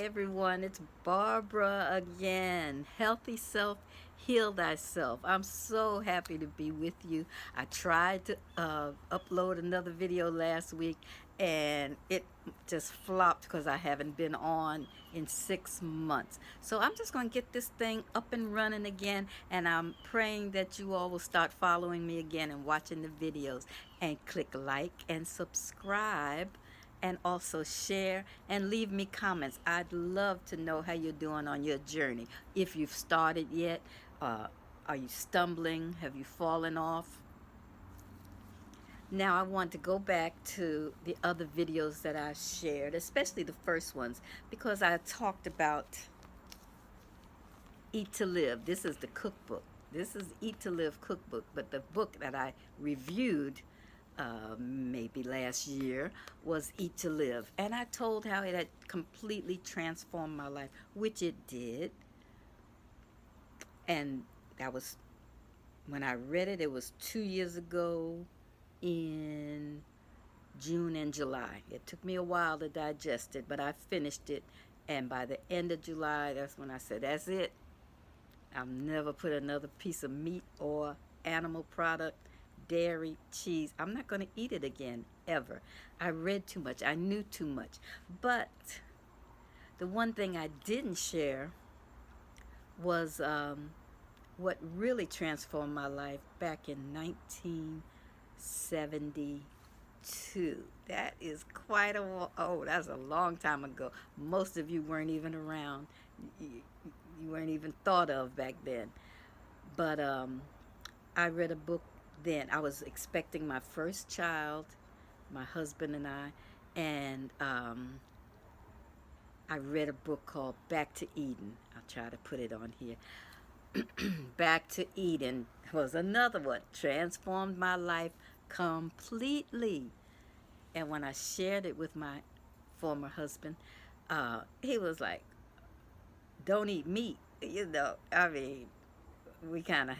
everyone, it's Barbara again. Healthy Self, Heal Thyself. I'm so happy to be with you. I tried to upload another video last week and it just flopped because I haven't been on in 6 months. So I'm just going to get this thing up and running again, and I'm praying that you all will start following me again and watching the videos and click like and subscribe, and also share and leave me comments. I'd love to know how you're doing on your journey. If you've started yet, uh, are you stumbling? Have you fallen off? Now I want to go back to the other videos that I shared, especially the first ones, because I talked about Eat to Live. This is the cookbook. This is Eat to Live cookbook, but the book that I reviewed maybe last year was Eat to Live. And I told how it had completely transformed my life, which it did. And that was, when I read it, it was 2 years ago in June and July. It took me a while to digest it, but I finished it. And by the end of July, that's when I said, that's it. I'll never put another piece of meat or animal product, dairy, cheese. I'm not going to eat it again, ever. I read too much. I knew too much. But the one thing I didn't share was what really transformed my life back in 1972. That is quite a while. Oh, that's a long time ago. Most of you weren't even around. You weren't even thought of back then. But I read a book then. I was expecting my first child, my husband and and I read a book called Back to Eden. I'll try to put it on here. Back to Eden was another one. Transformed my life completely. And when I shared it with my former husband, he was like, don't eat meat. I mean, we kind of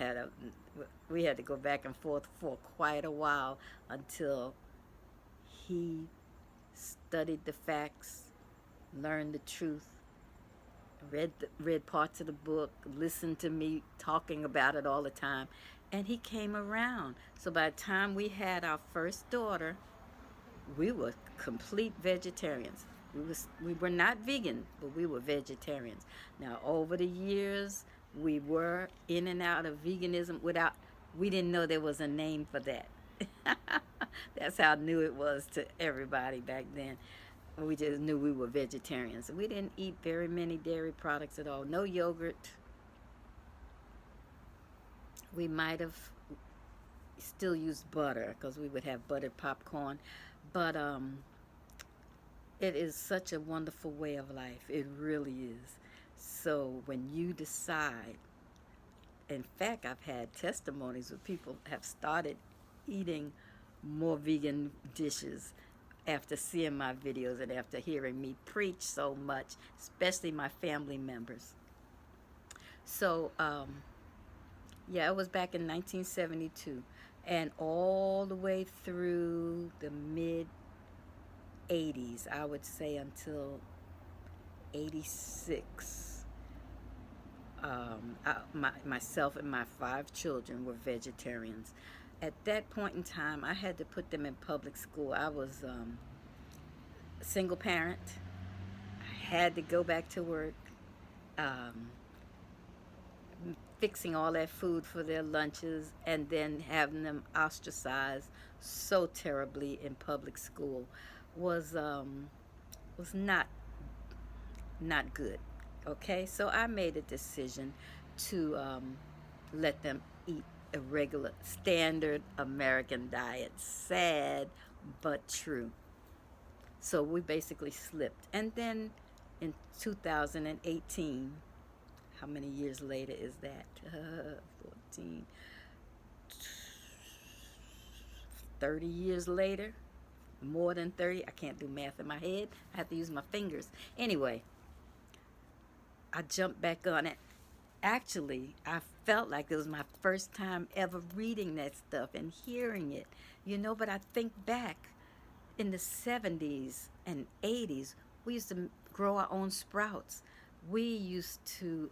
we had to go back and forth for quite a while until he studied the facts, learned the truth, read parts of the book, listened to me talking about it all the time, and he came around. So by the time we had our first daughter, we were complete vegetarians. We were not vegan, but we were vegetarians. Now over the years, we were in and out of veganism without, we didn't know there was a name for that. That's how new it was to everybody back then. We just knew we were vegetarians. We didn't eat very many dairy products at all. No yogurt. We might have still used butter because we would have buttered popcorn. But it is such a wonderful way of life. It really is. So when you decide, in fact, I've had testimonies where people have started eating more vegan dishes after seeing my videos and after hearing me preach so much, especially my family members. So, yeah, it was back in 1972, and all the way through the mid 80s, I would say until 86. Myself and my 5 children were vegetarians. At that point in time, I had to put them in public school. I was a single parent. I had to go back to work, um, fixing all that food for their lunches, and then having them ostracized so terribly in public school was not good. Okay, so I made a decision to let them eat a regular standard American diet. Sad but true. So we basically slipped. And then in 2018, how many years later is that? 14, 30 years later, more than 30. I can't do math in my head. I have to use my fingers. Anyway, I jumped back on it. Actually, I felt like it was my first time ever reading that stuff and hearing it, but I think back in the 70s and 80s, we used to grow our own sprouts. We used to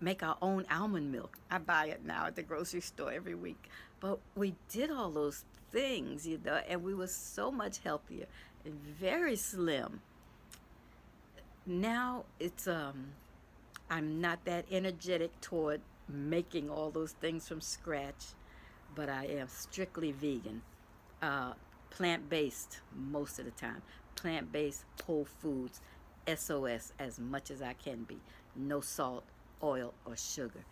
make our own almond milk. I buy it now at the grocery store every week. But we did all those things, and we were so much healthier and very slim. Now I'm not that energetic toward making all those things from scratch, but I am strictly vegan, uh, plant-based most of the time. Plant-based, whole foods, SOS as much as I can be. No salt, oil, or sugar.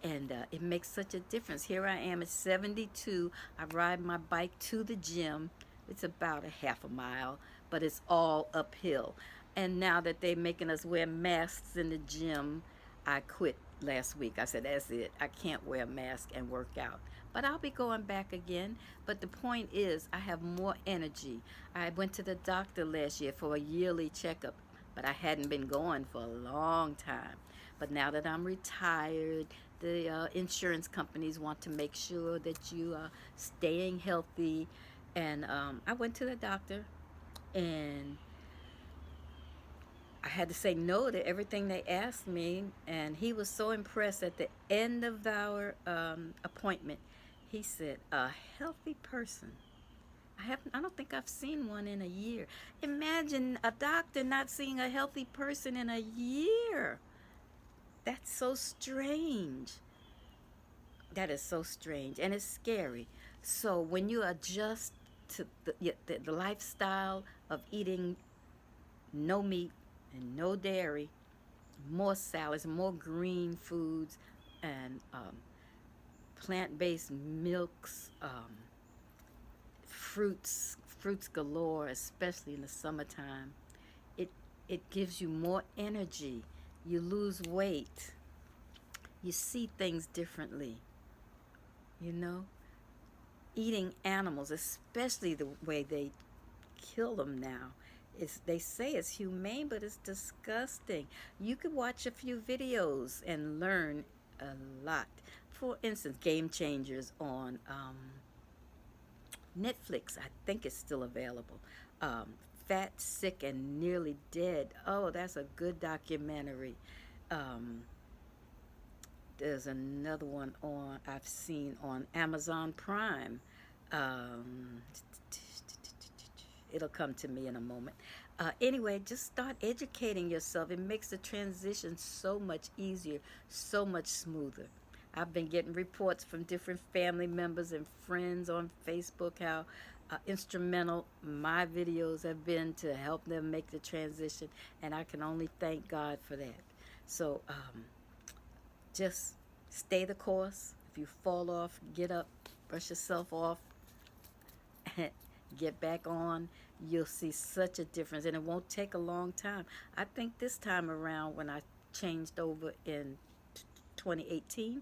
And it makes such a difference. Here I am at 72. I ride my bike to the gym. It's about a half a mile, but it's all uphill. And now that they're making us wear masks in the gym, I quit last week. I said, that's it. I can't wear a mask and work out. But I'll be going back again. But the point is, I have more energy. I went to the doctor last year for a yearly checkup, but I hadn't been going for a long time. But now that I'm retired, the insurance companies want to make sure that you are staying healthy. And I went to the doctor, and I had to say no to everything they asked me. And he was so impressed at the end of our appointment. He said, a healthy person. I don't think I've seen one in a year. Imagine a doctor not seeing a healthy person in a year. That's so strange. That is so strange, and it's scary. So when you adjust to the lifestyle of eating no meat and no dairy, more salads, more green foods, and plant-based milks, fruits galore, especially in the summertime, it gives you more energy. You lose weight. You see things differently. You know, eating animals, especially the way they kill them now, they say it's humane, but it's disgusting. You could watch a few videos and learn a lot. For instance, Game Changers on Netflix. I think it's still available. Fat, Sick, and Nearly Dead. Oh, that's a good documentary. Um, there's another one I've seen on Amazon Prime. Um, it'll come to me in a moment. Anyway, just start educating yourself. It makes the transition so much easier, so much smoother. I've been getting reports from different family members and friends on Facebook how instrumental my videos have been to help them make the transition, and I can only thank God for that. So just stay the course. If you fall off, get up, brush yourself off, get back on. You'll see such a difference, and it won't take a long time. I think this time around, when I changed over in 2018,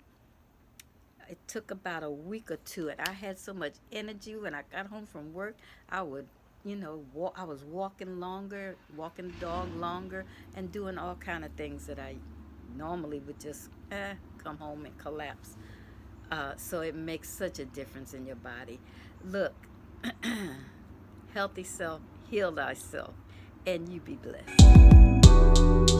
it took about a week or two, and I had so much energy when I got home from work. I would, I was walking longer, walking the dog longer, and doing all kind of things that I normally would just come home and collapse. So it makes such a difference in your body. Look, healthy self, heal thyself, and you be blessed.